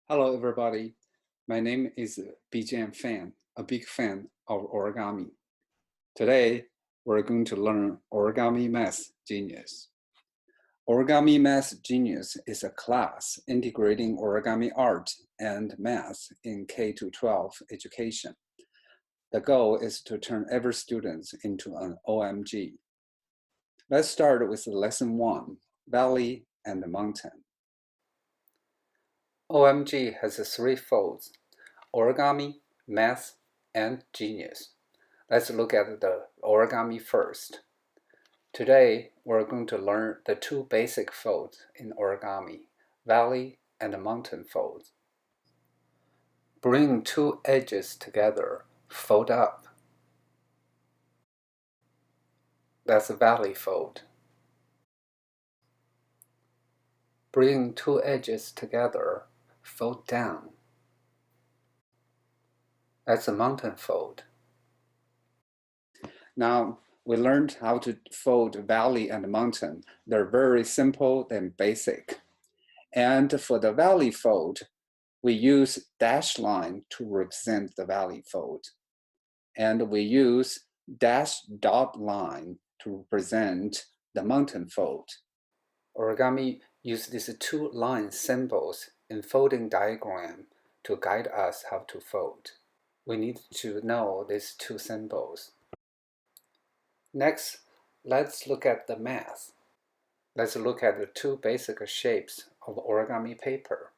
Hello, everybody. My name is BJM Fan, a big fan of origami. Today, we're going to learn Origami Math Genius. Origami Math Genius is a class integrating origami art and math in K-12 education. The goal is to turn every student into an OMG. Let's start with lesson 1, Valley and Mountain. OMG has 3 folds: Origami, Math, and Genius. Let's look at the origami first. Today, we're going to learn the 2 basic folds in origami, valley and mountain folds. Bring 2 edges together, fold up. That's a valley fold. Bring 2 edges together, fold down. That's a mountain fold. Now, we learned how to fold valley and mountain. They're very simple and basic. And for the valley fold, we use dash line to represent the valley fold. And we use dash dot line to represent the mountain fold. Origami uses these 2 line symbols in folding diagram to guide us how to fold. We need to know these 2 symbols. Next, let's look at the math. Let's look at the 2 basic shapes of origami paper: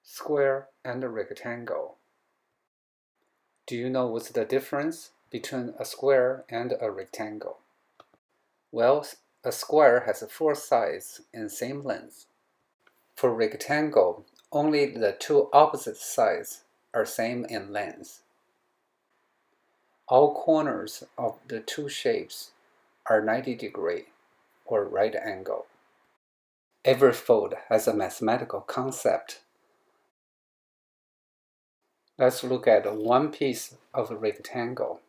square and rectangle. Do you know what's the difference between a square and a rectangle? Well, a square has 4 sides and same length. For rectangle, only the 2 opposite sides are same in length. All corners of the 2 shapes are 90-degree or right angle. Every fold has a mathematical concept. Let's look at one piece of a rectangle.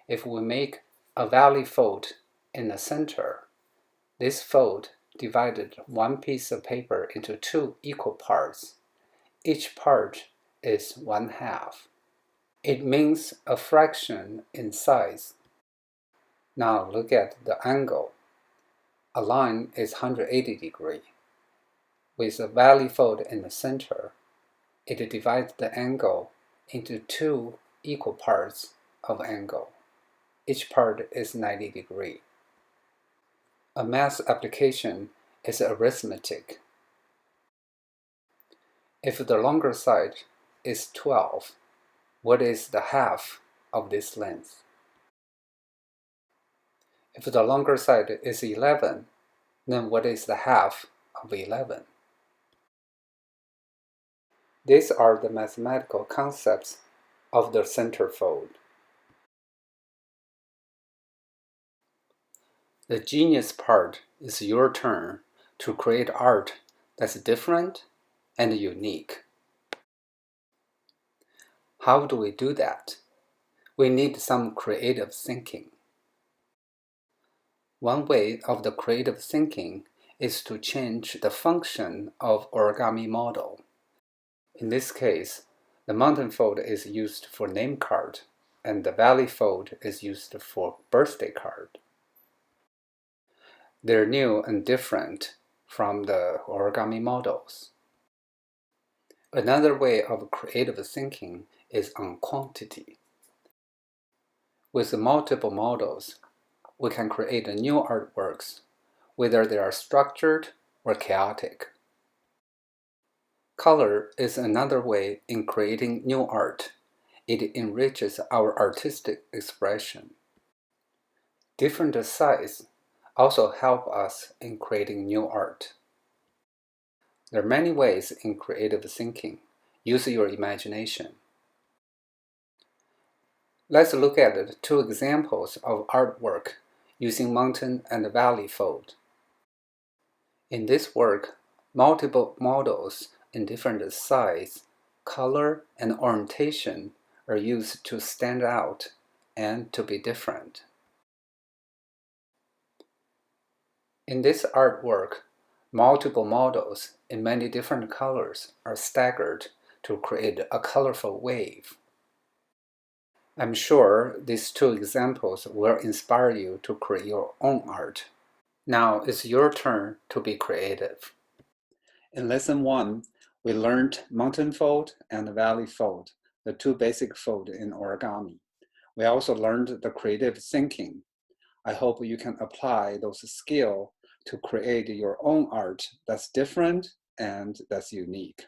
If we make a valley fold in the center, this fold divided one piece of paper into 2 equal parts. Each part is 1/2. It means a fraction in size. Now look at the angle. A line is 180-degree. With a valley fold in the center, it divides the angle into 2 equal parts of angle. Each part is 90-degree. A math application is arithmetic. If the longer side is 12, what is the half of this length? If the longer side is 11, then what is the half of 11? These are the mathematical concepts of the centerfold. The genius part is your turn to create art that's different and unique. How do we do that? We need some creative thinking. One way of the creative thinking is to change the function of origami model. In this case, the mountain fold is used for name card, and the valley fold is used for birthday card. They're new and different from the origami models. Another way of creative thinking is on quantity. With multiple models, we can create new artworks, whether they are structured or chaotic. Color is another way in creating new art. It enriches our artistic expression. Different sizes also help us in creating new art. There are many ways in creative thinking. Use your imagination. Let's look at 2 examples of artwork using mountain and valley fold. In this work, multiple models in different size, color, and orientation are used to stand out and to be different. In this artwork, multiple models in many different colors are staggered to create a colorful wave. I'm sure these two examples will inspire you to create your own art. Now it's your turn to be creative. In Lesson 1, we learned mountain fold and valley fold, the two basic folds in origami. We also learned the creative thinking. I hope you can apply those skills to create your own art that's different and that's unique.